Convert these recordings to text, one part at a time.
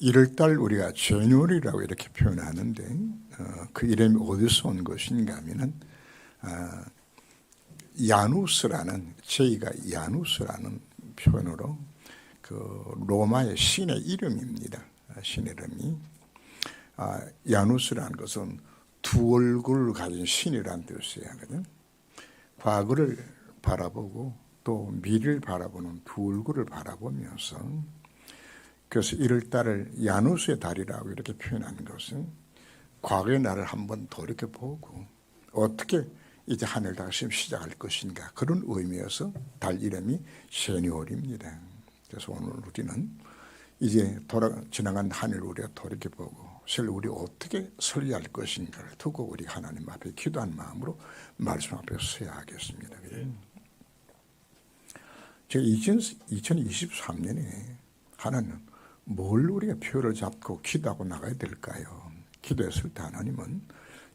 1월달 우리가 제뉴얼이라고 이렇게 표현하는데 그 이름이 어디서 온 것인가 하면은 야누스라는 저희가 야누스라는 표현으로 그 로마의 신의 이름입니다. 신 이름이 야누스라는 것은 두 얼굴을 가진 신이라는 뜻이에요. 과거를 바라보고 또 미래를 바라보는 두 얼굴을 바라보면서 그래서 1월달을 야누스의 달이라고 이렇게 표현하는 것은 과거의 날을 한번 돌이켜보고 어떻게 이제 한 해를 다시 시작할 것인가 그런 의미에서 달 이름이 제뉴얼입니다. 그래서 오늘 우리는 이제 지나간 한 해를 우리가 돌이켜보고 실로 우리 어떻게 설계할 것인가를 두고 우리 하나님 앞에 기도한 마음으로 말씀 앞에 서야 하겠습니다. 제가 2023년에 하나님 뭘 우리가 표를 잡고 기도하고 나가야 될까요? 기도했을 때 하나님은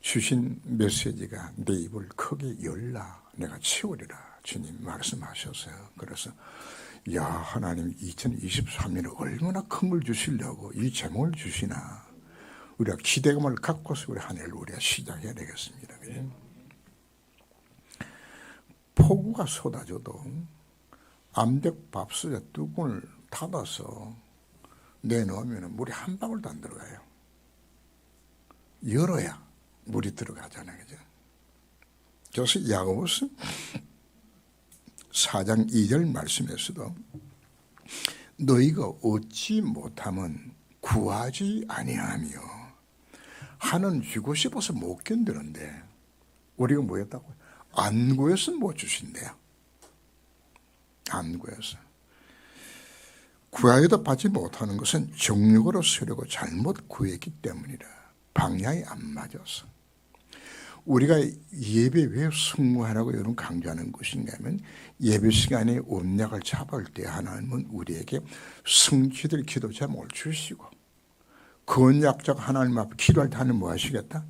주신 메시지가 내 입을 크게 열라 내가 채우리라 주님 말씀하셨어요. 그래서 야 하나님 2023년에 얼마나 큰 걸 주시려고 이 제목을 주시나 우리가 기대감을 갖고서 우리 한 해를 우리가 시작해야 되겠습니다. 폭우가 쏟아져도 암벽 밥솥에 뚜껑을 닫아서 내놓으면 물이 한 방울도 안 들어가요. 열어야 물이 들어가잖아요. 그죠? 그래서 야고보서 4장 2절 말씀에서도 너희가 얻지 못하면 구하지 아니하며 하는 주고 싶어서 못 견디는데 우리가 뭐 했다고? 안 구해서 못 주신대요. 안 구해서. 구하여도 받지 못하는 것은 정욕으로 쓰려고 잘못 구했기 때문이라. 방향이 안 맞아서. 우리가 예배 왜 승무하라고 여러분 강조하는 것인가 하면 예배 시간에 언약을 잡을 때 하나님은 우리에게 성취될 기도 제목을 주시고 그 언약적 하나님 앞에 기도할 때 하나님 뭐 하시겠다?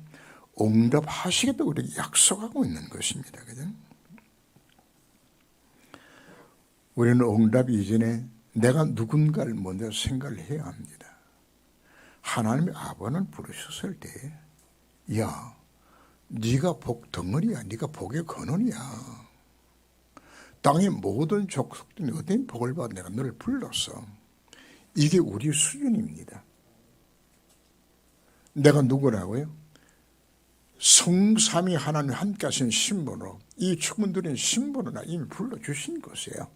응답하시겠다 우리에게 약속하고 있는 것입니다. 그죠? 우리는 응답 이전에 내가 누군가를 먼저 생각을 해야 합니다. 하나님의 아버는 부르셨을 때 야 네가 복 덩어리야. 네가 복의 근원이야. 땅의 모든 족속들이 어떤 복을 받아 내가 너를 불렀어. 이게 우리 수준입니다. 내가 누구라고요? 성삼위 하나님 함께 하신 신분으로 이 축문들인 신분으로 이미 불러주신 것이에요.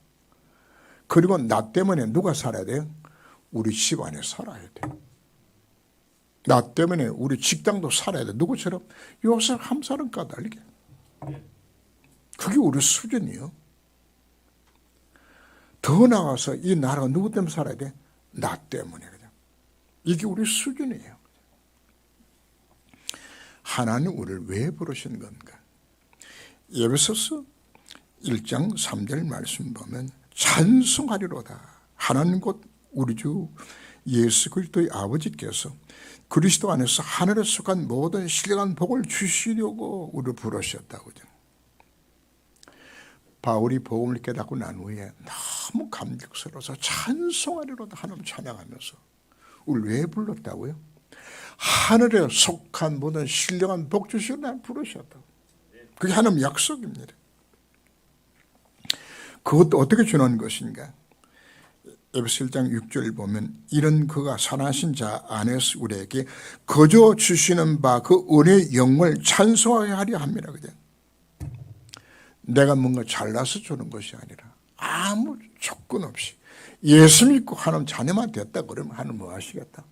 그리고 나 때문에 누가 살아야 돼요? 우리 집안에 살아야 돼요. 나 때문에 우리 직장도 살아야 돼. 누구처럼? 요셉 한 사람 까닭이게. 그게 우리 수준이요. 더 나아가서 이 나라가 누구 때문에 살아야 돼? 나 때문에. 이게 우리 수준이에요. 하나님 우리를 왜 부르신 건가? 에베소서 1장 3절 말씀 보면 찬송하리로다. 하나님 곧 우리 주 예수 그리스도의 아버지께서 그리스도 안에서 하늘에 속한 모든 신령한 복을 주시려고 우리를 부르셨다고. 바울이 복음을 깨닫고 난 후에 너무 감격스러워서 찬송하리로다 하나님 찬양하면서 우리를 왜 불렀다고요? 하늘에 속한 모든 신령한 복 주시려고 난 부르셨다고. 그게 하나님 약속입니다. 그것도 어떻게 주는 것인가? 에베소 1장 6절 보면 이런 그가 선하신 자 안에서 우리에게 거저 주시는 바 그 은혜의 영광을 찬송하게 하려 합니다. 그죠? 내가 뭔가 잘나서 주는 것이 아니라 아무 조건 없이 예수 믿고 하나님 자녀만 됐다 그러면 하나님 뭐 하시겠다?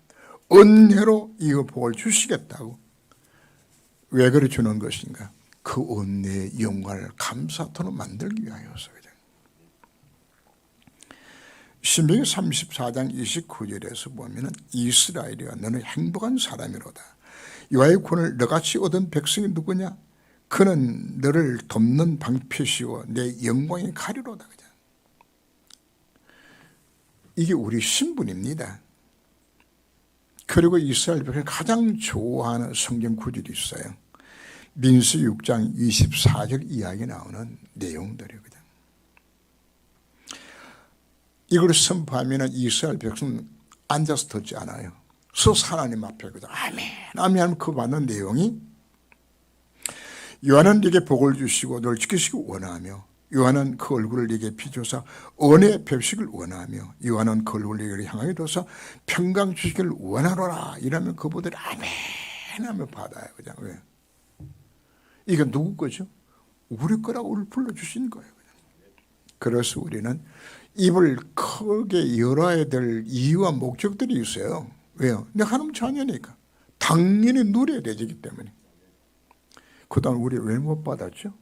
은혜로 이 복을 주시겠다고. 왜 그래 주는 것인가? 그 은혜의 영광을 감사토록 만들기 위하여서. 신명기 34장 29절에서 보면 이스라엘이여 너는 행복한 사람이로다. 여호와의 구원을 너같이 얻은 백성이 누구냐? 그는 너를 돕는 방패시오 내 영광의 칼이로다. 이게 우리 신분입니다. 그리고 이스라엘 백성이 가장 좋아하는 성경 구절이 있어요. 민수기 6장 24절 이야기 나오는 내용들이거든. 이걸 선포하면 이스라엘 백성은 앉아서 듣지 않아요. 서서 하나님 앞에 그죠. 아멘 아멘 하면 그 받는 내용이 요한은 네게 복을 주시고 널 지키시기 원하며 요한은 그 얼굴을 네게 비춰서 은혜의 뵙시길 원하며 요한은 그 얼굴을 네게 향하게 둬서 평강 주시기를 원하노라 이러면 그분들이 아멘 하면 받아요. 그냥 왜? 이게 누구 거죠? 우리 거라고 우리를 불러주신 거예요. 그래서 우리는 입을 크게 열어야 될 이유와 목적들이 있어요. 왜요? 내가 하나님 자녀니까 당연히 누려야 되기 때문에. 그동안 우리 왜 못 받았죠?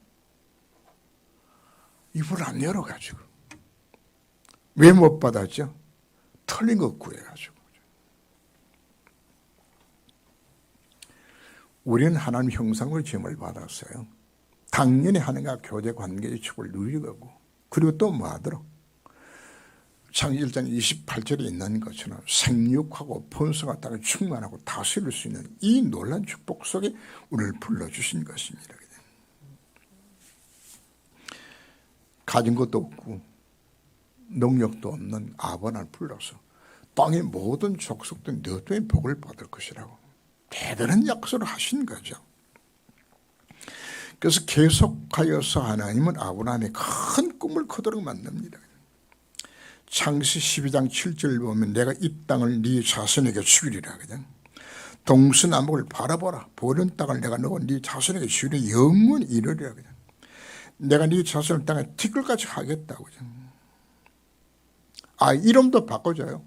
입을 안 열어가지고. 왜 못 받았죠? 틀린 거 구해가지고. 우리는 하나님 형상으로 지음을 받았어요. 당연히 하나님과 교제 관계의 축을 누리고 그리고 또 뭐 하더라? 창세기 1장 28절에 있는 것처럼 생육하고 번성하 땅을 충만하고 다스릴 수 있는 이 놀라운 축복 속에 우리를 불러주신 것입니다. 가진 것도 없고 능력도 없는 아브라함을 불러서 땅의 모든 족속들이 너 때문에 복을 받을 것이라고 대단한 약속을 하신 거죠. 그래서 계속하여서 하나님은 아브라함의 큰 꿈을 크도록 만듭니다. 창세기 12장 7절 보면 내가 이 땅을 네 자손에게 주리라. 그냥 동서남북을 바라보라. 보는 땅을 내가 너고 네 자손에게 주리 영원히 이르리라. 그냥 내가 네 자손을 땅에 티끌같이 하겠다고. 아 이름도 바꿔줘요.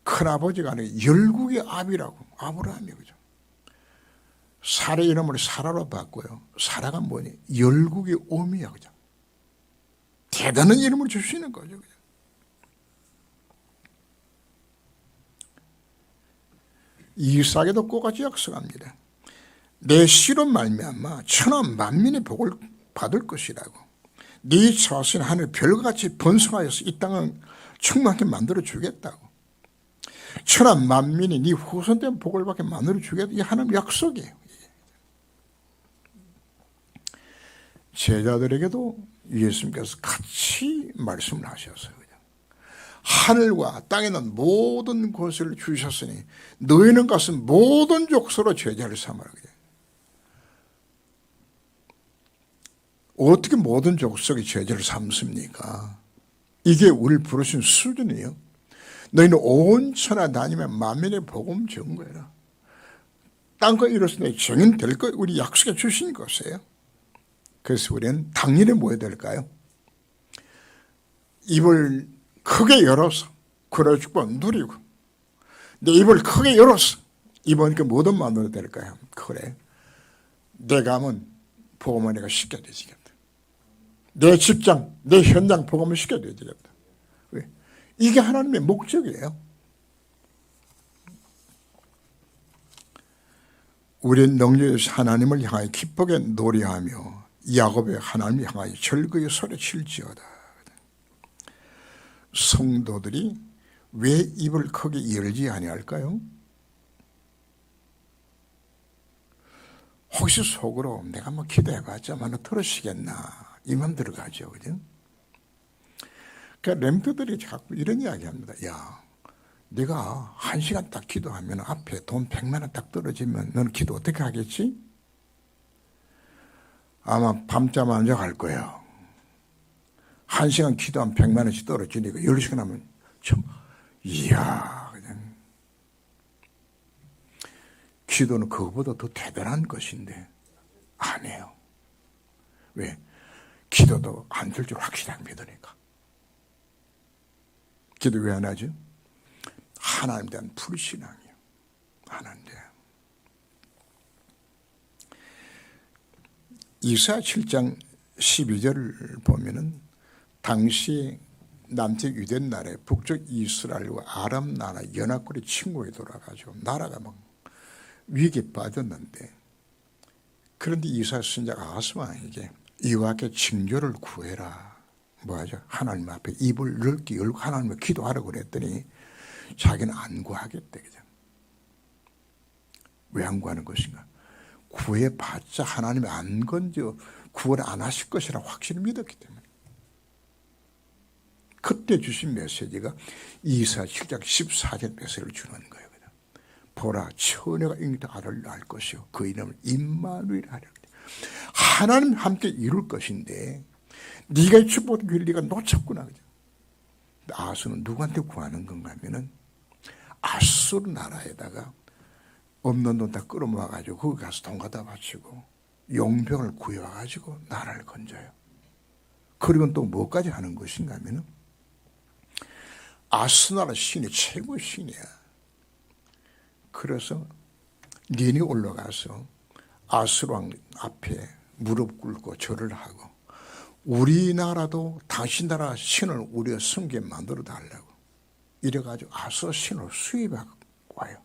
큰아버지가 아니고 열국의 아비라고. 아브라함이 그죠. 사라 이름을 사라로 바꿔요. 사라가 뭐니? 열국의 오미야. 그죠. 대단한 이름을 주시는 거죠. 그죠? 이삭에도 똑같이 약속합니다. 내 씨로 말미암아 천하 만민의 복을 받을 것이라고. 네 자손이 하늘 별같이 번성하여서 이 땅을 충만하게 만들어 주겠다고. 천하 만민이 네 후손 때문에 복을 받게 만들어 주겠다. 이게 하나님 약속이에요. 제자들에게도 예수님께서 같이 말씀을 하셨어요. 하늘과 땅에 있는 모든 것을 주셨으니 너희는 가서 모든 족속으로 제자를 삼으라. 어떻게 모든 족속의 제자를 삼습니까? 이게 우리를 부르신 수준이에요. 너희는 온 천하 다니면 만민의 복음 전거해라. 땅과 이로써 정인될 것 우리 약속해 주신 것이에요. 그래서 우리는 당연히 뭐 해야 될까요? 입을 크게 열어서 그래 주고 누리고 내 입을 크게 열어서 이번에 뭐든 만들어야 될까요? 그래 내가 하면 복음을 내가 시켜드리겠다. 내 직장, 내 현장 복음을 시켜드리겠다. 왜? 이게 하나님의 목적이에요. 우리는 능력에서 하나님을 향하여 기쁘게 노래하며 야곱의 하나님을 향하여 즐거이 소리칠지어다. 성도들이 왜 입을 크게 열지 아니할까요? 혹시 속으로 내가 뭐 기도해봤자 들으시겠나 이 마음 들어가죠. 그죠? 그러니까 램프들이 자꾸 이런 이야기 합니다. 야, 네가 1시간 딱 기도하면 앞에 돈 100만 원 딱 떨어지면 너는 기도 어떻게 하겠지? 아마 밤잠 안 자고 할 거예요. 1시간 기도하면 100만 원씩 떨어지니까 10시간 하면 참 이야 그냥 기도는 그거보다 더 대단한 것인데 안 해요. 왜? 기도도 안 될 줄 확실하게 믿으니까. 기도 왜 안 하죠? 하나님에 대한 불신앙이에요. 하나님에 대한. 이사야 7장 12절을 보면은 당시 남쪽 유대 나라에 북쪽 이스라엘과 아람 나라 연합군이 침공에 돌아가지고 나라가 막 위기에 빠졌는데 그런데 이사야 선지자가 아하스왕에게 이와 같게 징조를 구해라. 뭐하죠? 하나님 앞에 입을 넓게 열고 하나님을 기도하라고 그랬더니 자기는 안 구하겠대. 왜 안 구하는 것인가? 구해봤자 하나님이 안 건져 구원 안 하실 것이라 확실히 믿었기 때문에. 그때 주신 메시지가 이사야 7장 14절 메시지를 주는 거예요. 보라 처녀가 잉태 아들을 낳을 것이요 그 이름을 임마누엘 하리라. 하나님 함께 이룰 것인데 네가 축복받은 권리가 놓쳤구나. 아수는 누구한테 구하는 건가 하면은 아수르 나라에다가 없는 돈 다 끌어모아가지고 거기 가서 돈 갖다 바치고 용병을 구해와가지고 나라를 건져요. 그리고 또 뭐까지 하는 것인가 하면은 아수나라 신이 최고의 신이야. 그래서 니네 올라가서 아수르왕 앞에 무릎 꿇고 절을 하고 우리나라도 당신 나라 신을 우리가 섬기게 만들어 달라고 이래가지고 아수르 신을 수입하고 와요.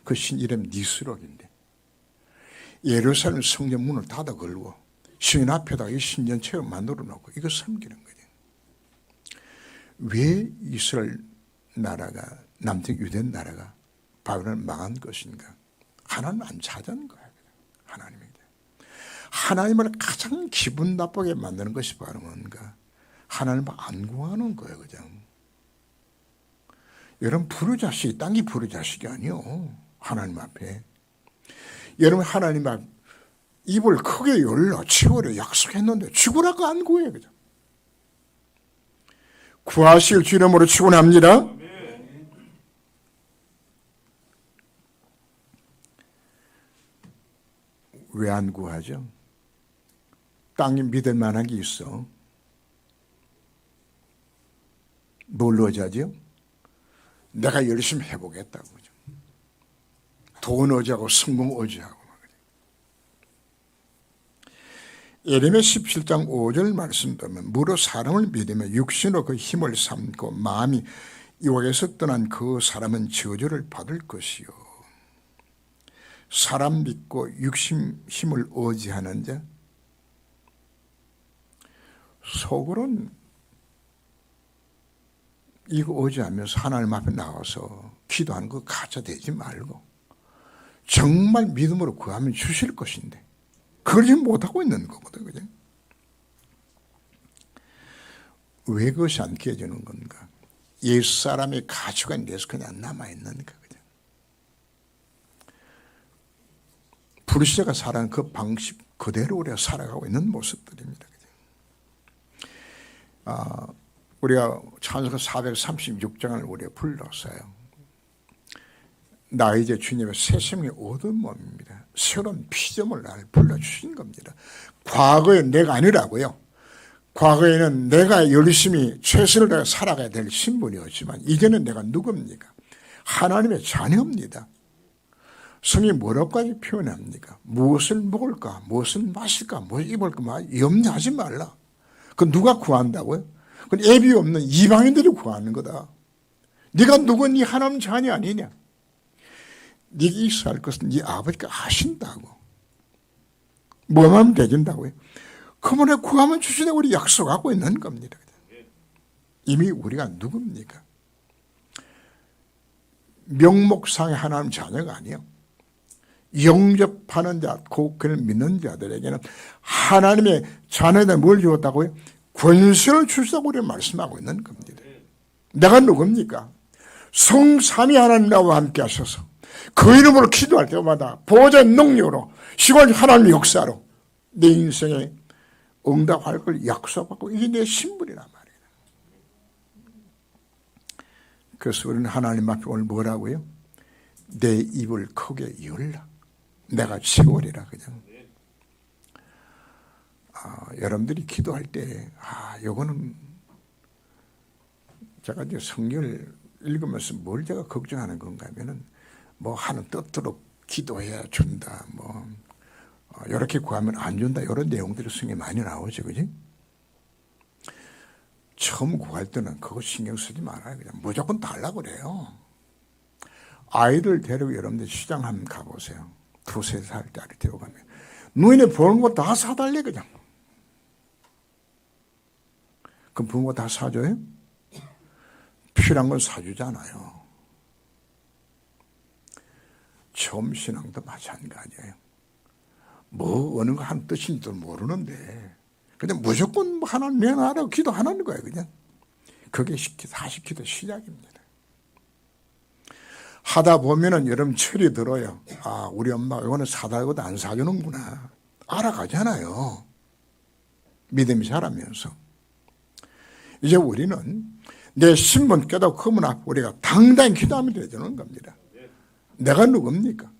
그 신 이름 니스록인데 예루살렘 성전 문을 닫아 걸고 신 앞에다가 이 신전체를 만들어 놓고 이거 섬기는 거죠. 왜 이스라엘 나라가 남쪽 유대 나라가 바벨론 망한 것인가? 하나님 안 찾은 거예요. 하나님입니다. 하나님을 가장 기분 나쁘게 만드는 것이 바로 뭔가? 하나님을 안 구하는 거예요. 그냥. 여러분 부르자식, 딴 게 부르자식이 아니요. 하나님 앞에. 여러분 하나님 앞 입을 크게 열러 치워려 약속했는데 죽으라고 안 구해요. 그죠? 구하실 주 이름으로 축원합니다. 왜 안 구하죠? 땅이 믿을 만한 게 있어. 뭘로 자죠? 내가 열심히 해보겠다고. 돈 의지하고 성공 의지하고. 예레미야 17장 5절 말씀 보면 무릇 사람을 믿으며 육신으로 그 힘을 삼고 마음이 이와에서 떠난 그 사람은 저주를 받을 것이요. 사람 믿고 육신 힘을 의지하는 자 속으로는 이거 의지하면서 하나님 앞에 나와서 기도하는 거 가짜 되지 말고 정말 믿음으로 구하면 주실 것인데 그걸 지금 못하고 있는 거거든. 그죠? 왜 그것이 안 깨지는 건가? 옛사람의 가치가 내서 그냥 남아있는가? 그죠? 불시자가 살아가는 그 방식 그대로 우리가 살아가고 있는 모습들입니다. 그죠? 우리가 찬송가 436장을 우리가 불렀어요. 나 이제 주님의 새 생명이 얻은 몸입니다. 새로운 피조물 나를 불러주신 겁니다. 과거에 내가 아니라고요. 과거에는 내가 열심히 최선을 다해 살아가야 될 신분이었지만 이제는 내가 누굽니까? 하나님의 자녀입니다. 성이 뭐라고까지 표현합니까? 무엇을 먹을까? 무엇을 마실까? 무엇을 입을까? 염려하지 말라. 그 누가 구한다고요? 그건 애비 없는 이방인들이 구하는 거다. 네가 누군 네 하나님 자녀 아니냐? 네가 있어야 할 것은 네 아버지가 아신다고. 뭐만 하면 되진다고요. 그분의 구하면 주시다고 우리 약속하고 있는 겁니다. 이미 우리가 누굽니까? 명목상의 하나님 자녀가 아니요. 영접하는 자, 그를 믿는 자들에게는 하나님의 자녀들 뭘 주었다고요? 권세를 주시다고 우리가 말씀하고 있는 겁니다. 내가 누굽니까? 성삼위 하나님 나와 함께 하셔서 그 이름으로 기도할 때마다 보호자의 능력으로 시간 하나님의 역사로 내 인생에 응답할 걸 약속하고 이게 내 신분이란 말이에요. 그래서 우리는 하나님 앞에 오늘 뭐라고요? 내 입을 크게 열라. 내가 채우리라. 그냥. 여러분들이 기도할 때 요거는 제가 이제 성경을 읽으면서 뭘 제가 걱정하는 건가 하면은 뭐 하는 뜻대로 기도해야 준다. 뭐 이렇게 구하면 안 준다. 이런 내용들이 성경에 많이 나오죠. 그지? 처음 구할 때는 그거 신경 쓰지 말아요. 그냥 무조건 달라고 그래요. 아이들 데리고 여러분들 시장 한번 가보세요. 2-3살짜리 데려가면 눈에 보는 거 다 사달래 그냥. 그럼 부모가 다 사줘요? 필요한 건 사주잖아요. 처음 신앙도 마찬가지예요. 뭐 어느 거 한 뜻인지도 모르는데 그냥 무조건 하나님 내놔라고 기도하는 거예요. 그냥 그게 40기도 시작입니다. 하다 보면은 여러분 철이 들어요. 아, 우리 엄마가 이거는 사달라고도 안 사주는구나. 알아가잖아요. 믿음이 자라면서. 이제 우리는 내 신분 깨닫고 그분 앞에 우리가 당당히 기도하면 되는 겁니다. 내가 누굽니까?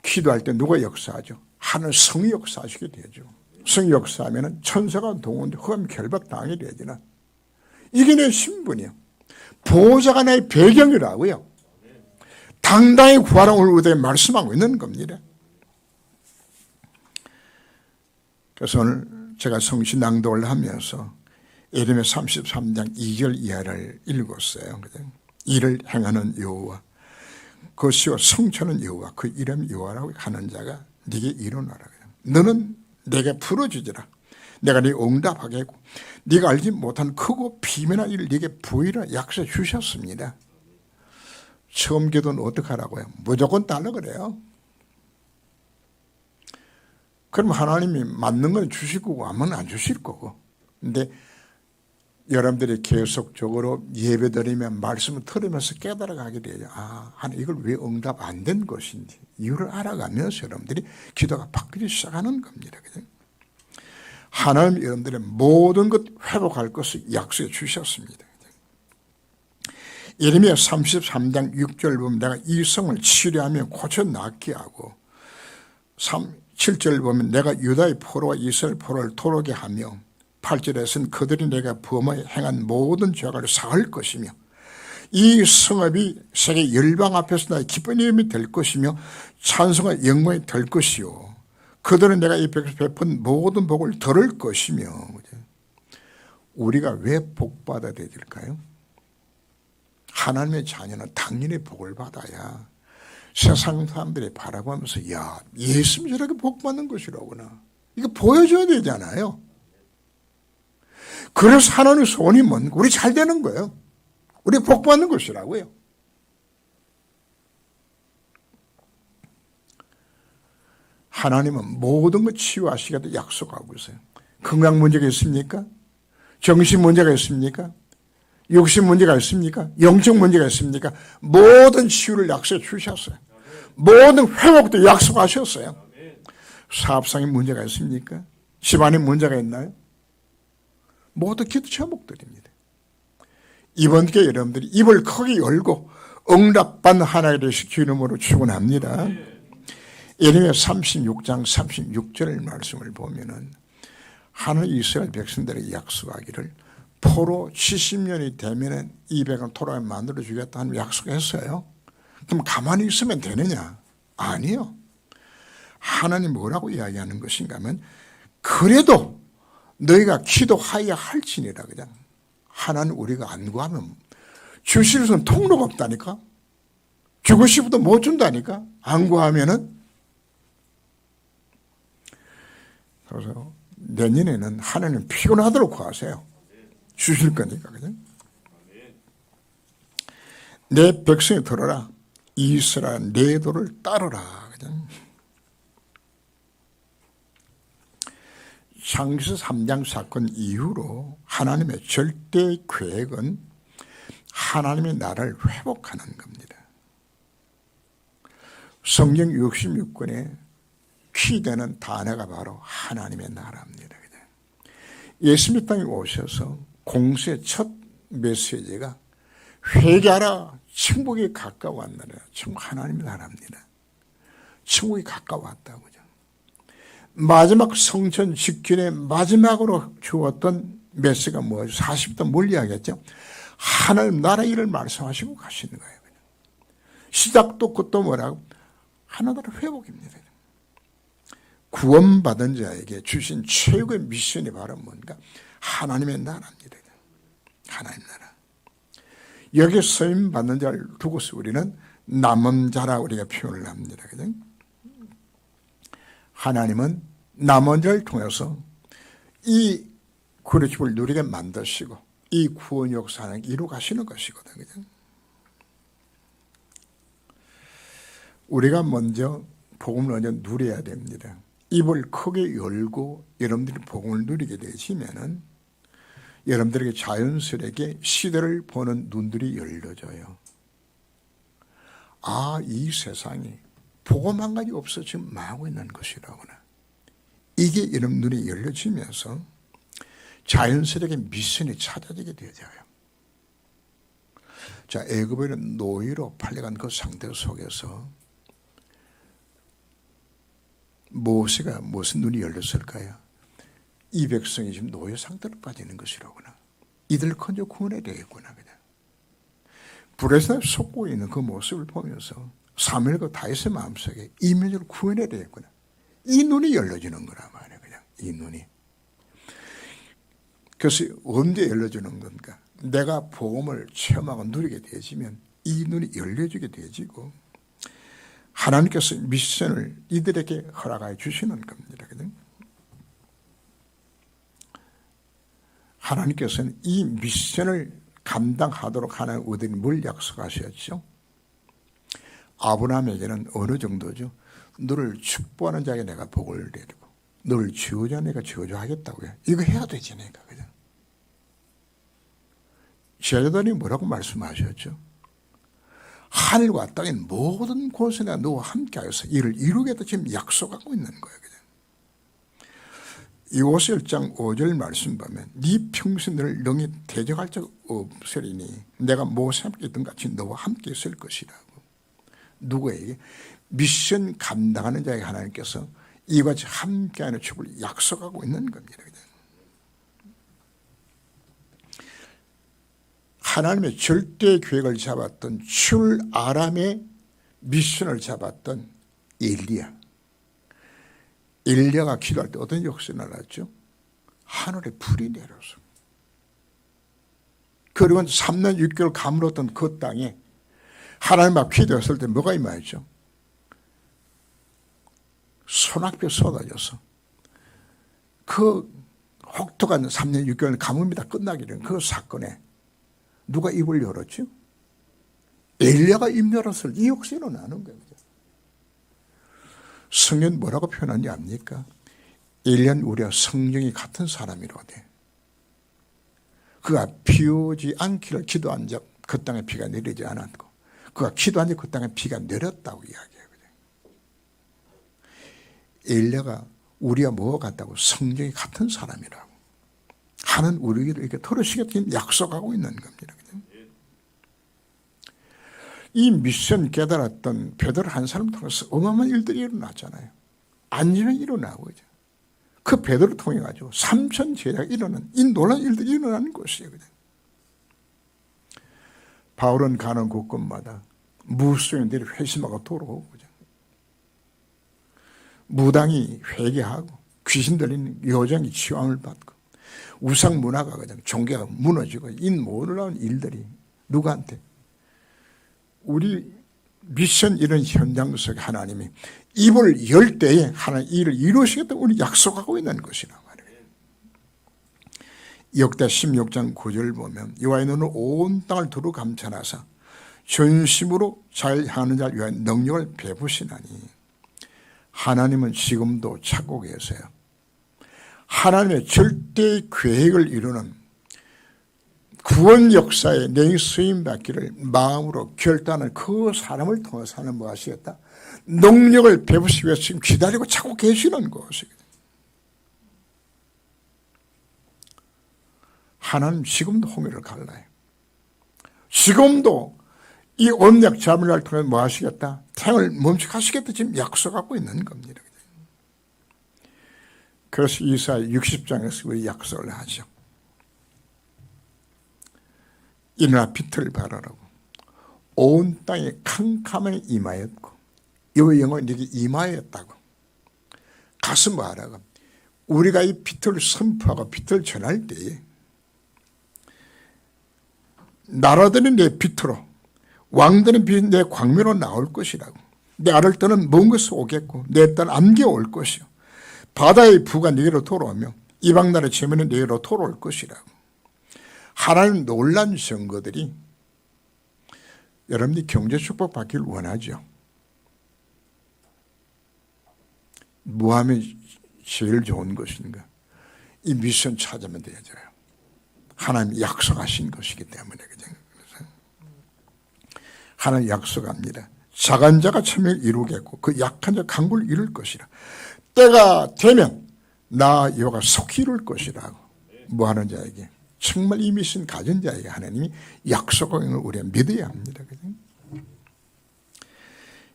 기도할 때 누가 역사하죠? 하늘 성이 역사하시게 되죠. 성이 역사하면 천사가 동원돼 흑암 결박당하게 되지는 이게 내 신분이요. 보호자가 나의 배경이라고요. 당당히 구하라 오늘 우리에게 말씀하고 있는 겁니다. 그래서 오늘 제가 성신 낭독을 하면서 예레미야 33장 2절 이하를 읽었어요. 이를 행하는 여호와 그 시와 성천은 여호와 그 이름 여호와라고 하는 자가 네게 일어나라. 너는 내게 풀어주지라. 내가 네 응답하게 하고 네가 알지 못한 크고 비밀한 일을 네게 보이라 약속해 주셨습니다. 처음 기도는 어떻게 하라고요? 무조건 달라 그래요. 그럼 하나님이 맞는 건 주실 거고 아무는 안 주실 거고. 근데 여러분들이 계속적으로 예배 드리면 말씀을 들으면서 깨달아가게 돼요. 아, 하나님 이걸 왜 응답 안 된 것인지 이유를 알아가면서 여러분들이 기도가 바뀌기 시작하는 겁니다. 그죠? 하나님 여러분들의 모든 것 회복할 것을 약속해 주셨습니다. 예레미야 33장 6절 보면 내가 이 성을 치료하며 고쳐 낫게 하고 7절 보면 내가 유다의 포로와 이스라엘 포로를 토록게 하며 8절에서는 그들이 내가 범하여 행한 모든 죄악을 사할 것이며 이 성읍이 세계 열방 앞에서 나의 기쁜 이름이 될 것이며 찬송과 영광이 될 것이요 그들은 내가 이 백에서 베푼 모든 복을 들을 것이며. 우리가 왜 복 받아야 될까요? 하나님의 자녀는 당연히 복을 받아야 세상 사람들이 바라보면서 야, 예수님이 저렇게 복 받는 것이라구나. 이거 보여줘야 되잖아요. 그래서 하나님의 소원이 뭔가? 우리 잘 되는 거예요. 우리 복 받는 것이라고요. 하나님은 모든 것 치유하시겠다 약속하고 있어요. 건강 문제가 있습니까? 정신 문제가 있습니까? 육신 문제가 있습니까? 영적 문제가 있습니까? 모든 치유를 약속해 주셨어요. 모든 회복도 약속하셨어요. 사업상의 문제가 있습니까? 집안에 문제가 있나요? 모두 기도 제목들입니다. 이번 기회에 여러분들이 입을 크게 열고 응답받는 하나님의 되시기 이름으로 축원합니다. 예레미야 36장 36절 말씀을 보면은 하나님 이스라엘 백성들에게 약속하기를 포로 70년이 되면은 200원 토라에 만들어 주겠다 하는 약속했어요. 그럼 가만히 있으면 되느냐? 아니요. 하나님 뭐라고 이야기하는 것인가 하면 그래도 너희가 기도하여야 할지니라. 그냥 하나님 우리가 안 구하면 주실 수는 통로가 없다니까. 주고 싶어도 못 준다니까. 안 구하면은. 그래서 내년에는 하나님 피곤하도록 구하세요. 주실 거니까. 그죠? 내 백성이 들어라. 이스라엘 내 도를 따르라. 그죠? 창세기 3장 사건 이후로 하나님의 절대 계획은 하나님의 나라를 회복하는 겁니다. 성경 66권에 키되는 단어가 바로 하나님의 나라입니다. 예수님 땅에 오셔서 공수의 첫 메시지가 회개하라, 천국이 가까웠느라. 천국 하나님의 나라입니다. 천국이 가까웠다고. 마지막 성전 직전에 마지막으로 주었던 메시지가 뭐예요? 40도 뭘 이야기했죠? 하나님 나라 일을 말씀하시고 가시는 거예요. 시작도 끝도 뭐라고? 하나나라 회복입니다. 구원받은 자에게 주신 최고의 미션이 바로 뭔가? 하나님의 나라입니다. 하나님 나라. 여기에 쓰임 받는 자를 두고서 우리는 남은 자라 우리가 표현을 합니다. 그죠? 하나님은 남은 자를 통해서 이 구원의 누리게 만드시고 이 구원 역사는 이루 가시는 것이거든요. 우리가 먼저 복음을 먼저 누려야 됩니다. 입을 크게 열고 여러분들이 복음을 누리게 되시면은 여러분들에게 자연스럽게 시대를 보는 눈들이 열려져요. 아, 이 세상이 복음 한 가지 없어 지금 망하고 있는 것이라구나. 이게 여러분 눈이 열려지면서 자연스럽게 미션이 찾아지게 되어져요. 자, 애굽에는 노예로 팔려간 그 상태 속에서 모세가 무슨 눈이 열렸을까요? 이 백성이 지금 노예 상태로 빠지는 것이라구나. 이들 건져 구원해야 되겠구나. 그냥 불에서 솟고 있는 그 모습을 보면서 사무엘과 다윗의 마음속에 이 민족을 구원해야 되겠구나. 이 눈이 열려지는 거란 말이에요. 그냥 이 눈이. 그래서 언제 열려주는 건가? 내가 복음을 체험하고 누리게 되어지면 이 눈이 열려지게 되어지고 하나님께서 미션을 이들에게 허락해 주시는 겁니다. 하나님께서는 이 미션을 감당하도록 하나님 우리에게 뭘 약속하셨죠? 아브라함에게는 어느 정도죠? 너를 축복하는 자에게 내가 복을 내리고 너를 저주하는 내가 저주하겠다고요. 이거 해야 되지 내가. 그냥 제자들이 뭐라고 말씀하셨죠? 하늘과 땅의 모든 곳에 너와 함께하여서 이를 이루겠다 지금 약속하고 있는 거예요. 그냥. 이호세 1장 5절 말씀 보면 네 평생 너를 능히 대적할 적 없으리니 내가 모세와 함께 있던 같이 너와 함께 있을 것이라고. 누구에게? 미션 감당하는 자에게 하나님께서 이와 같이 함께하는 축복을 약속하고 있는 겁니다. 하나님의 절대 계획을 잡았던 출아람의 미션을 잡았던 엘리야가 기도할 때 어떤 역사가 나왔죠? 하늘에 불이 내려서 그리고 3년 6개월 가물었던 그 땅에 하나님 앞 기도했을 때 뭐가 임하였죠? 소낙비 쏟아져서 그 혹독한 3년 6개월 가뭄이 다 끝나기 전 그 사건에 누가 입을 열었죠? 엘리야가 입 열었을 이 역사가 나는 거예요. 성경 뭐라고 표현하는지 압니까? 엘리야는 우리와 성령이 같은 사람이로되 그가 비 오지 않기를 기도한 적 그 땅에 비가 내리지 않았고 그가 기도한 적 그 땅에 비가 내렸다고 이야기해요. 엘리야가 우리와 뭐가 같다고? 성령이 같은 사람이라고. 하는 우리에게 이렇게 털으시겠다는 약속하고 있는 겁니다. 이 미션 깨달았던 베드로 한 사람 통해서 어마어마한 일들이 일어났잖아요. 안전이 일어나고 그 베드로를 통해 가지고 3천 제자가 일어난 이 놀라운 일들이 일어나는 것이에요. 바울은 가는 곳곳마다 무수인들이 회심하고 돌아오고 무당이 회개하고 귀신 들리는 여정이 치유함을 받고 우상 문화가 그냥 종교가 무너지고 이 놀라운 일들이 누구한테? 우리 미션 이런 현장 속에 하나님이 입을 열 때에 하나님 일을 이루시겠다고 우리 약속하고 있는 것이라 말이에요. 역대 16장 9절 보면 여호와의 눈은 온 땅을 두루 감찰하사 전심으로 잘 향하는 자를 위하여 능력을 베푸시나니 하나님은 지금도 찾고 계세요. 하나님의 절대 계획을 이루는 구원 역사에 내 쓰임 받기를 마음으로 결단하는 그 사람을 통해서 하나님 뭐 하시겠다? 능력을 베푸시기 위해서 지금 기다리고 찾고 계시는 것이거든요. 하나님 지금도 홍해를 갈라요. 지금도 이 언약 잡을 날 통해 뭐 하시겠다? 태양을 멈춰가시겠다 지금 약속하고 있는 겁니다. 그래서 이사야 60장에서 우리 약속을 하죠. 일어나 빛을 발하라고 온 땅에 캄캄하게 임하였고 여호와의 영광이 네게 임하였다고 가서 말하고 우리가 이 빛을 선포하고 빛을 전할 때에 나라들은 내 빛으로 왕들은 내 광명으로 나올 것이라고 내 알을 떠는 먼 것을 오겠고 내 딸 암기에 올 것이요 바다의 부가 네게로 돌아오며 이방 나라의 재물은 네게로 돌아올 것이라고. 하나님 놀란 증거들이 여러분이 경제 축복 받기를 원하죠. 뭐 하면 제일 좋은 것인가? 이 미션 찾으면 되어져요. 하나님이 약속하신 것이기 때문에 그죠? 하나님 약속합니다. 작은 자가 천명을 이루겠고 그 약한 자 강구를 이룰 것이라. 때가 되면 나 여호와가 속히 이룰 것이라고. 뭐 하는 자에게? 정말 이 미신 가진 자에게 하나님이 약속하는 걸 우리가 믿어야 합니다. 그죠?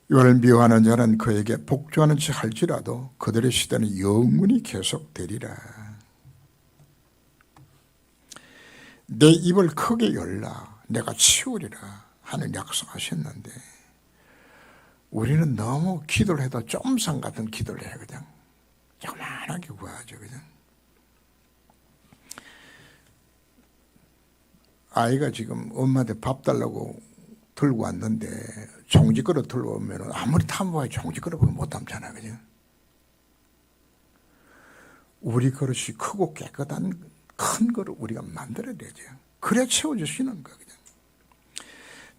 이를 미워하는 자는 그에게 복종하는 척 할지라도 그들의 시대는 영원히 계속되리라. 내 입을 크게 열라 내가 치우리라 하는 약속하셨는데 우리는 너무 기도를 해도 좀상 같은 기도를 해요. 그냥 조그만하게 구하죠. 그냥 아이가 지금 엄마한테 밥 달라고 들고 왔는데 종지그릇 들고 오면 아무리 탐구해도 종지그릇 못 담잖아. 그죠? 우리 그릇이 크고 깨끗한 큰 그릇 우리가 만들어야 되죠. 그래야 채워주시는 거거든요.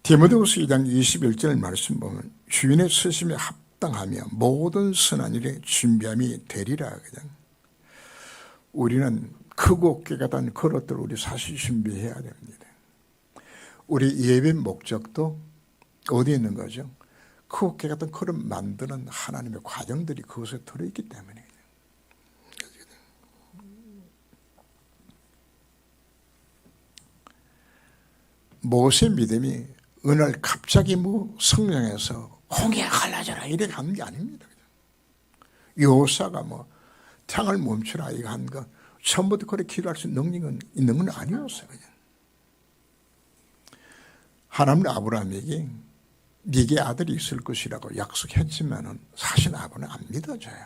디모데후서 2장 21절 말씀 보면 주인의 쓰심에 합당하며 모든 선한 일에 준비함이 되리라. 그냥 우리는 크고 깨끗한 그릇들을 우리 사실 준비해야 됩니다. 우리 예배 목적도 어디에 있는 거죠? 크고 깨끗한 그릇 만드는 하나님의 과정들이 그것에 들어있기 때문에 모세 믿음이 어느 날 갑자기 뭐 성령에서 홍해가 갈라져라 이렇게 하는 게 아닙니다. 여호사가 뭐 탕을 멈추라 이거 한 거 처음부터 그렇게 기도할 수 있는 건 아니었어요. 그냥. 하나님은 아브라함에게 네게 아들이 있을 것이라고 약속했지만은 사실 아브라함은 안 믿어져요.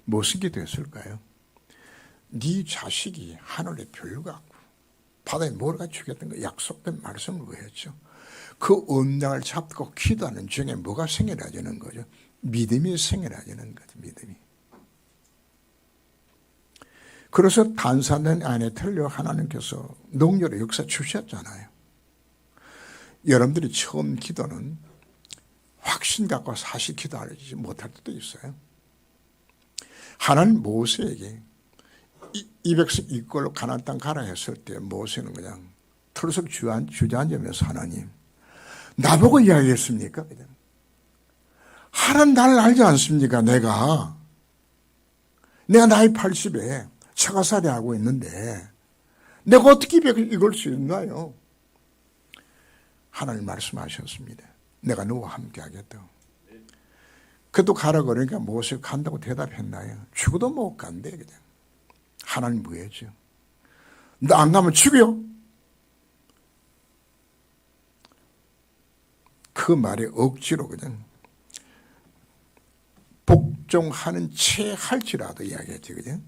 무슨 기도했을까요? 네 자식이 하늘의 별 같고 바다에 모래가 죽였던 거 약속된 말씀을 왜 했죠? 그 언약을 잡고 기도하는 중에 뭐가 생겨나지는 거죠? 믿음이 생겨나지는 거죠. 믿음이. 그래서 단산된 안에 틀려 하나님께서 농렬의 역사 주셨잖아요. 여러분들이 처음 기도는 확신 갖고 사실 기도하지 못할 때도 있어요. 하나님 모세에게 이 백성 이끌고 가나안 땅 가라 했을 때 모세는 그냥 털썩 주저앉으면서 하나님 나보고 이야기했습니까? 그냥. 하나님 나를 알지 않습니까? 내가 나이 80에 처가살이 하고 있는데 내가 어떻게 이걸 수 있나요? 하나님 말씀하셨습니다. 내가 너와 함께 하겠다고. 그도 가라 그러니까 모세 간다고 대답했나요? 죽어도 못 간대 그냥. 하나님 뭐였죠? 너 안 가면 죽여. 그 말에 억지로 그냥 복종하는 채 할지라도 이야기했죠. 그죠?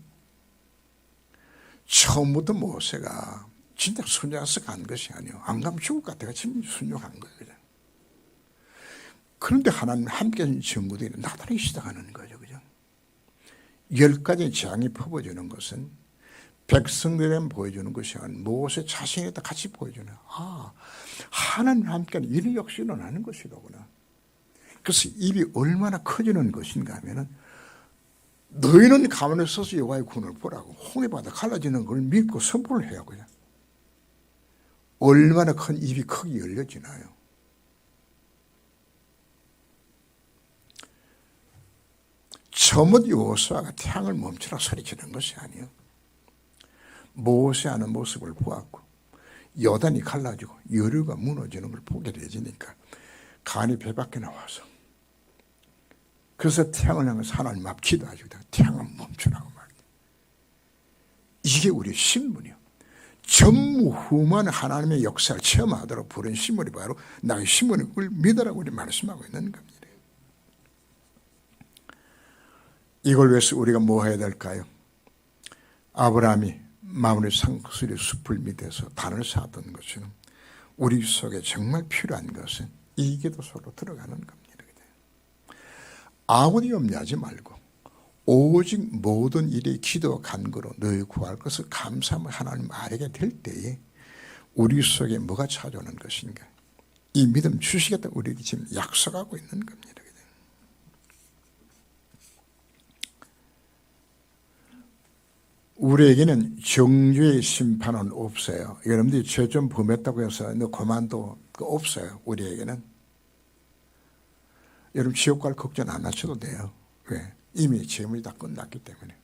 처음부터 모세가 진짜 순종해서 간 것이 아니에요. 안 가면 죽을 것 같아가 지금 순종한 거예요. 그죠? 그런데 하나님 함께 하신 증거들이 나타나기 시작하는 거죠. 그죠? 10가지 재앙이 퍼부어지는 것은 백성들에게 보여주는 것이 아니라 모세 자신에다 같이 보여주는 하나님 함께하는 이런 역시 일어나는 것이로구나. 그래서 입이 얼마나 커지는 것인가 하면은 너희는 가만히 서서 여호와의 군을 보라고 홍해바다 갈라지는 걸 믿고 선포를 해요. 그냥. 얼마나 큰 입이 크게 열려지나요. 처음부터 여호수아가 태양을 멈추라 소리치는 것이 아니에요. 모세하는 모습을 보았고 요단이 갈라지고 여류가 무너지는 걸 보게 되지니까 간이 배 밖에 나와서 그래서 태양을 향해서 하나님 앞 기도하시고 태양을 멈추라고 말해요. 이게 우리 신분이요. 전무후무한 하나님의 역사를 체험하도록 부른 신분이 바로 나의 신분을 믿으라고 우리 말씀하고 있는 겁니다. 이걸 위해서 우리가 뭐 해야 될까요? 아브라함이 마므레 상수리 숲을 밑에서 단을 쌓았던 것처럼 우리 속에 정말 필요한 것은 이 기도 속으로 들어가는 겁니다. 아무리 염려하지 말고 오직 모든 일에 기도와 간구로 너희 구할 것을 감사하며 하나님 알게 될 때에 우리 속에 뭐가 찾아오는 것인가? 이 믿음 주시겠다 우리에게 지금 약속하고 있는 겁니다. 우리에게는 정죄의 심판은 없어요. 여러분들이 죄 좀 범했다고 해서 너 그만둬, 그거 없어요. 우리에게는. 여러분 지옥 갈 걱정 안 하셔도 돼요. 왜? 이미 재물이 다 끝났기 때문에.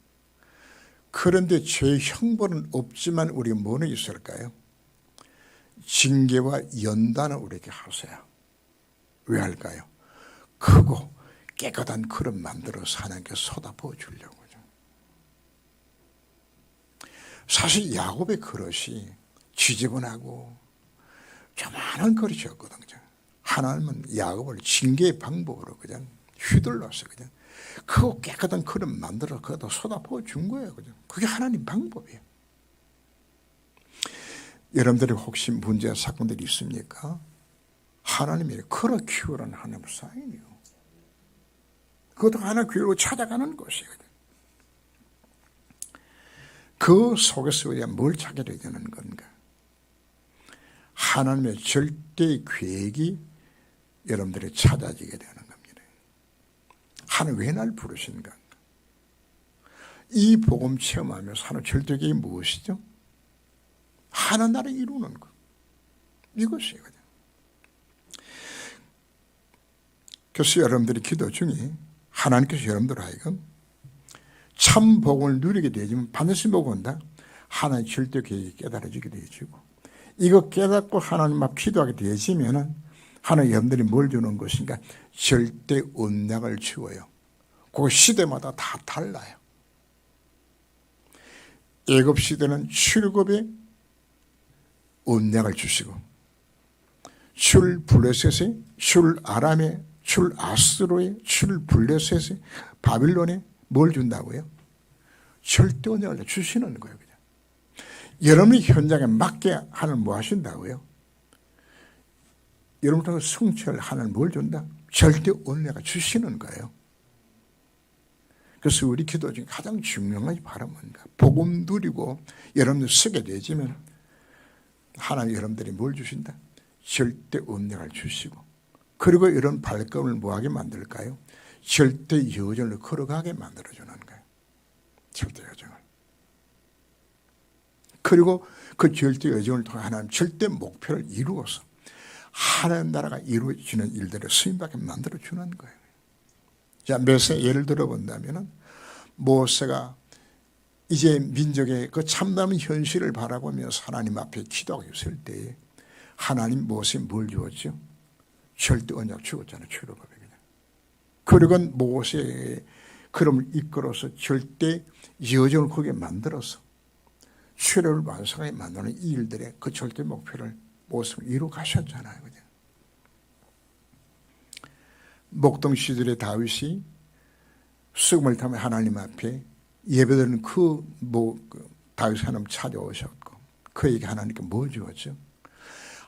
그런데 죄의 형벌은 없지만 우리가 뭐는 있을까요? 징계와 연단을 우리에게 하세요. 왜 할까요? 크고 깨끗한 그릇 만들어서 하나님께 쏟아부어 주려고요. 사실 야곱의 그릇이 지저분하고 조만한 그릇이었거든요. 하나님은 야곱을 징계의 방법으로 그냥 휘둘러서 그냥 그 깨끗한 그릇 만들어 그것도 쏟아부어 준 거예요. 그냥 그게 하나님 방법이에요. 여러분들이 혹시 문제와 사건들이 있습니까? 하나님이 그릇 키우라는 하나님 사인이요. 그것도 하나 귀로 찾아가는 것이에요. 그 속에서 우리가 뭘 찾게 되는 건가? 하나님의 절대 계획이 여러분들이 찾아지게 되는 겁니다. 하나님 왜 날 부르신가? 이 복음 체험하면서 하나님 절대 계획이 무엇이죠? 하나님 나라를 이루는 것. 이것이에요. 그래서 여러분들이 기도 중에 하나님께서 여러분들 하여금 참 복을 누리게 되지만 반드시 복 온다. 하나님 절대 계획이 깨달아지게 되어지고 이거 깨닫고 하나님 앞 기도하게 되어지면 하나님 여러분들이 뭘 주는 것인가? 절대 언약을 주어요. 그 시대마다 다 달라요. 애굽 시대는 출굽에 언약을 주시고 출 블레셋에 출 아람에 출 아스로에 출 블레셋에 바빌론에 뭘 준다고요? 절대 언약을 주시는 거예요. 그냥. 여러분이 현장에 맞게 하나님 뭐 하신다고요? 여러분 통해 성취할 하나님 뭘 준다? 절대 언약을 주시는 거예요. 그래서 우리 기도 중에 가장 중요한 바람은 뭔가? 복음 누리고 여러분들 쓰게 되지면 하나님 여러분들이 뭘 주신다? 절대 언약을 주시고 그리고 이런 발걸음을 뭐하게 만들까요? 절대 여정을 걸어가게 만들어주는 거예요. 절대 여정을. 그리고 그 절대 여정을 통해 하나님 절대 목표를 이루어서 하나님 나라가 이루어지는 일들을 쓰임받게 만들어주는 거예요. 자, 모세 예를 들어본다면 모세가 이제 민족의 그 참담한 현실을 바라보면서 하나님 앞에 기도하고 있을 때에 하나님 모세에 뭘 주었죠? 절대 언약 주었잖아요. 출애굽에. 그리고 모세의 그럼을 이끌어서 절대 여정을 거기에 만들어서 출애굽을 완성하게 만드는 이 일들의 그 절대 목표를 모세가 이루어 가셨잖아요. 그죠? 목동 시절의 다윗이 수금을 타며 하나님 앞에 예배드리는 그 다윗 하나님 찾아오셨고 그에게 하나님께 뭐 주었죠?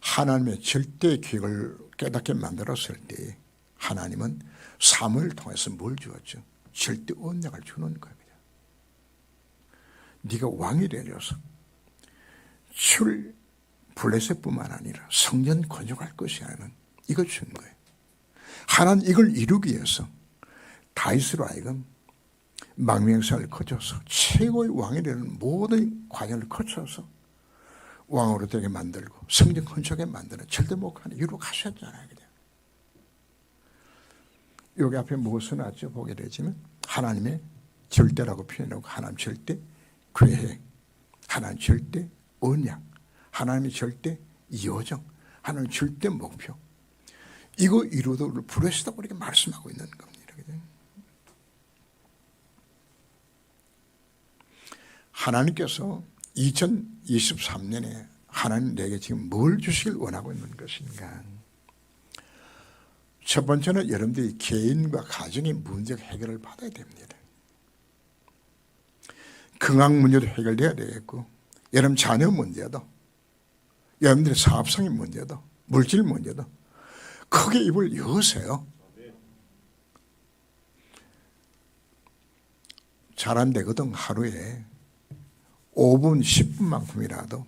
하나님의 절대 계획을 깨닫게 만들었을 때 하나님은 사무엘을 통해서 뭘 주었죠? 절대 언약을 주는 겁니다. 네가 왕이 되려서 출 블레셋뿐만 아니라 성전 건축할 것이 아니면 이걸 준 거예요. 하나님 이걸 이루기 위해서 다윗으로 하여금 망명사를 거쳐서 최고의 왕이 되는 모든 과정을 거쳐서 왕으로 되게 만들고 성전 건축에 만드는 절대 목표를 이루어 가셨잖아요. 그냥. 여기 앞에 무엇을 놨죠? 보게 되지만 하나님의 절대라고 표현하고 하나님 절대 계획, 하나님 절대 언약, 하나님의 절대 여정, 하나님 절대 목표. 이거 이루도록 부르시다고 이렇게 말씀하고 있는 겁니다. 하나님께서 2023년에 하나님 내게 지금 뭘 주시길 원하고 있는 것인가? 첫 번째는 여러분들이 개인과 가정의 문제가 해결을 받아야 됩니다. 건강 문제도 해결돼야 되겠고 여러분 자녀 문제도 여러분들의 사업상의 문제도 물질 문제도 크게 입을 여세요. 잘 안 되거든. 하루에 5분 10분만큼이라도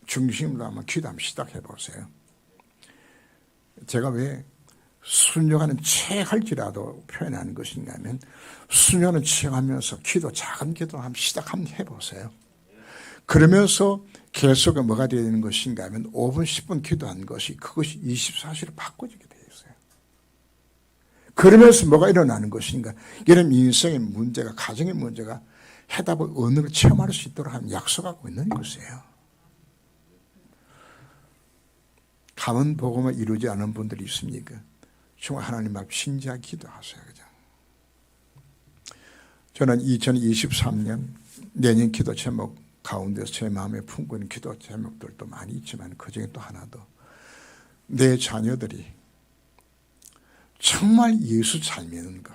중심으로 한번 기도 한번 시작해 보세요. 제가 왜 순종하는 체할지라도 표현하는 것인가 하면 순종하는 체하면서 기도, 작은 기도 한번 한번 해보세요. 그러면서 계속 뭐가 되야 되는 것인가 하면 5분 10분 기도한 것이 그것이 24시로 바꿔지게 되어 있어요. 그러면서 뭐가 일어나는 것인가, 이런 인생의 문제가, 가정의 문제가 해답을 어느 걸 체험할 수 있도록 하면 약속하고 있는 것이에요. 감은 복음을 이루지 않은 분들이 있습니까? 정말 하나님 앞 신지하게 기도하세요. 그냥. 저는 2023년 내년 기도 제목 가운데서 제 마음에 품고 있는 기도 제목들도 많이 있지만 그중에 또 하나 더, 내 자녀들이 정말 예수 잘 믿는 것,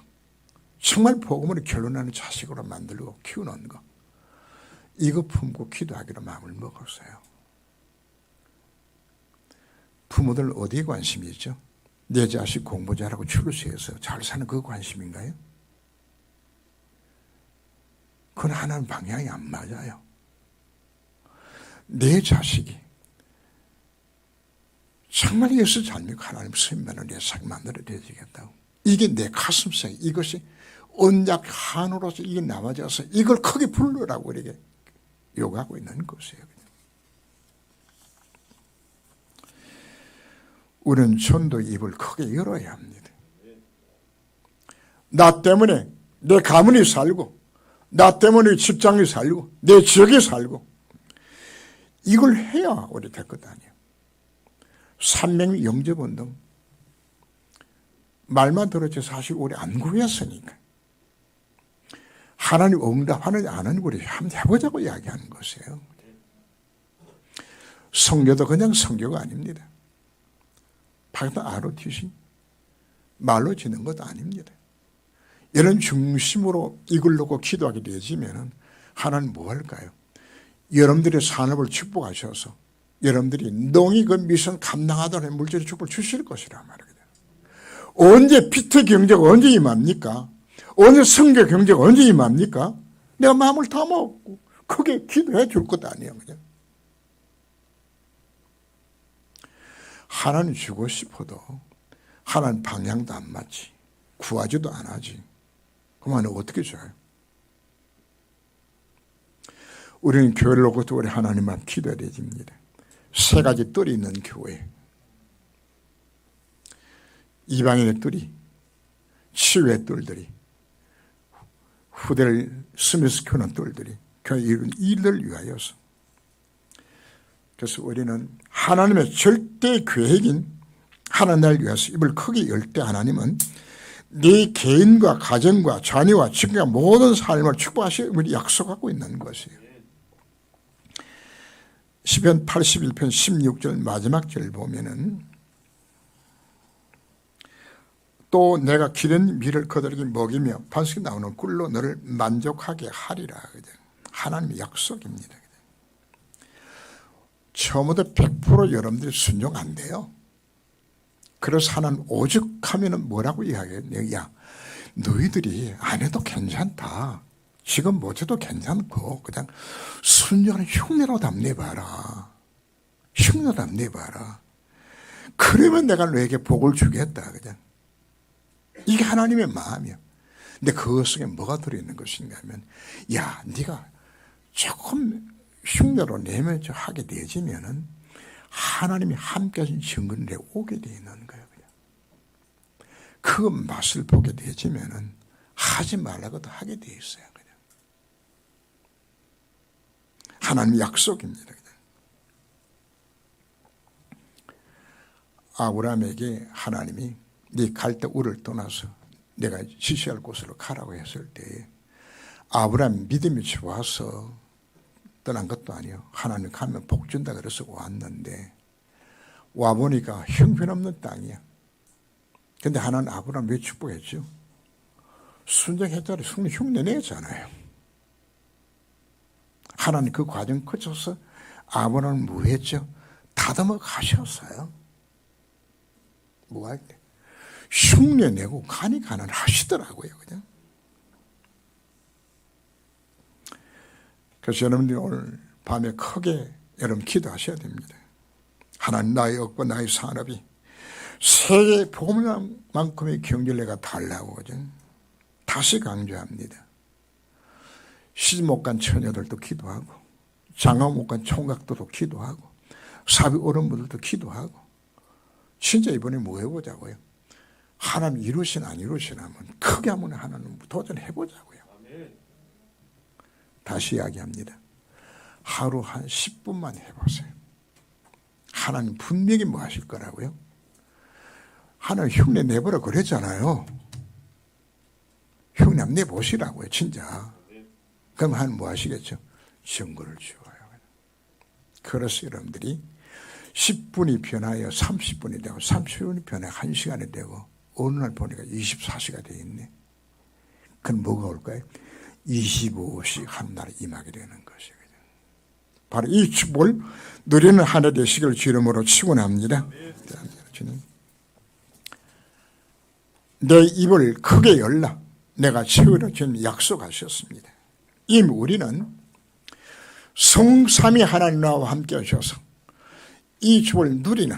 정말 복음으로 결론나는 자식으로 만들고 키우는 것, 이거 품고 기도하기로 마음을 먹었어요. 부모들 어디에 관심이 있죠? 내 자식 공부 잘하고 출세해서 잘 사는 그 관심인가요? 그건 하나님 방향이 안 맞아요. 내 자식이 정말 예수 잘 믿고 하나님 선면을 내 자식 만들어내야겠다고, 이게 내 가슴속에, 이것이 언약 한으로서 이게 남아져서 이걸 크게 부르라고 이렇게 요구하고 있는 것이에요. 우리는 전도의 입을 크게 열어야 합니다. 나 때문에 내 가문이 살고, 나 때문에 직장이 살고, 내 지역이 살고, 이걸 해야 우리 될 것 아니에요. 산명 영접운동 말만 들었지 사실 우리 안 구했으니까 하나님 응답하느냐 안 하느냐 우리 한번 해보자고 이야기하는 것이에요. 성교도 그냥 성교가 아닙니다. 박사 ROTC 말로 지는 것도 아닙니다. 이런 중심으로 이걸 놓고 기도하게 되어지면 하나님 뭐 할까요? 여러분들의 산업을 축복하셔서 여러분들이 농이 그 미션 감당하도록 물질의 축복을 주실 것이라 말이거든요. 언제 피트 경제가 언제 임합니까? 언제 성교 경제가 언제 임합니까? 내가 마음을 다 먹고 크게 기도해 줄 것 아니에요. 그냥. 하나님 주고 싶어도 하나님 방향도 안 맞지, 구하지도 안 하지. 그러면 어떻게 줘요? 우리는 교회를 놓고 우리 하나님 앞 기도해야 됩니다. 세 가지 뜰이 있는 교회, 이방인의 뜰이, 치유의 뜰들이, 후대를 스미스 키우는 뜰들이 교회 이런 일을 위하여서. 그래서 우리는 하나님의 절대 계획인 하나님 나라를 위해서 입을 크게 열 때 하나님은 네 개인과 가정과 자녀와 친구와 모든 삶을 축복하시고 약속하고 있는 것이에요. 시편 81편 16절 마지막 절 보면은 또 내가 기른 밀을 그들에게 먹이며 반석이 나오는 꿀로 너를 만족하게 하리라. 하나님의 약속입니다. 처음부터 100% 여러분들이 순종 안 돼요. 그래서 하나님 오죽하면 뭐라고 이야기해요? 야, 너희들이 안 해도 괜찮다. 지금 못해도 괜찮고 그냥 순종하는 흉내로 담내봐라. 흉내로 담내봐라. 그러면 내가 너에게 복을 주겠다. 그냥. 이게 하나님의 마음이야. 근데 그 속에 뭐가 들어있는 것인가 하면, 야, 네가 조금 흉내로 내면서 하게 되어지면은 하나님이 함께 하신 증거를 오게 되어 있는 거예요. 그냥. 그 맛을 보게 되어지면은 하지 말라고도 하게 되어 있어요. 그냥. 하나님의 약속입니다. 그냥. 아브라함에게 하나님이 네 갈대 우를 떠나서 내가 지시할 곳으로 가라고 했을 때 아브라함 믿음이 좋아서 떠난 것도 아니에요. 하나님 가면 복 준다 그래서 왔는데 와보니까 형편없는 땅이야. 근데 하나님 아브라함 왜 축복했죠? 순종했잖아요. 흉내 내잖아요. 하나님 그 과정 거쳐서 아브라함은 뭐 했죠? 다듬어 가셨어요. 뭐 할 때? 흉내 내고 간이 가난하시더라고요. 그냥. 그래서 여러분들이 오늘 밤에 크게 여러분 기도하셔야 됩니다. 하나님 나의 억과 나의 산업이 세계 복음만큼의 경전례가 달라고 그죠? 다시 강조합니다. 시집 못 간 처녀들도 기도하고, 장가 못 간 총각들도 기도하고, 사비 어른분들도 기도하고. 진짜 이번에 뭐 해보자고요? 하나님 이루시나 안 이루시나 하면 크게 한번 하나님 도전해보자고요. 다시 이야기합니다. 하루 한 10분만 해보세요. 하나님 분명히 뭐 하실 거라고요? 하나님 흉내 내보라 그랬잖아요. 흉내 내보시라고요, 진짜. 그럼 하나님 뭐 하시겠죠? 증거를 주어요. 그래서 여러분들이 10분이 변하여 30분이 되고 30분이 변하여 1시간이 되고 어느 날 보니까 24시가 되어 있네. 그럼 뭐가 올까요? 25시 한 날에 임하게 되는 것이거든요. 바로 이 축복을 누리는 한 해 되시길 주름으로 축원합니다. 내 입을 크게 열라. 내가 채우려 주님 약속하셨습니다. 이미 우리는 성삼위 하나님 나와 함께 하셔서 이 축복을 누리는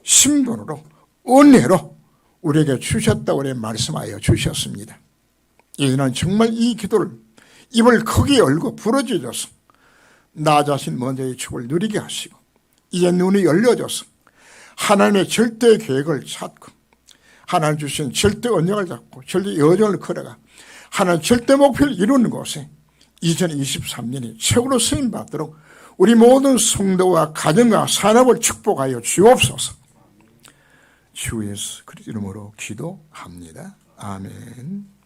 신분으로 은혜로 우리에게 주셨다고 우리 말씀하여 주셨습니다. 이제는 정말 이 기도를 입을 크게 열고 부르짖어서 나 자신 먼저 이 축복을 누리게 하시고 이제 눈이 열려져서 하나님의 절대 계획을 찾고 하나님 주신 절대 언약을 잡고 절대 여정을 걸어가 하나님 절대 목표를 이루는 곳에 2023년이 최고로 쓰임받도록 우리 모든 성도와 가정과 산업을 축복하여 주옵소서. 주 예수 그리스도 이름으로 기도합니다. 아멘.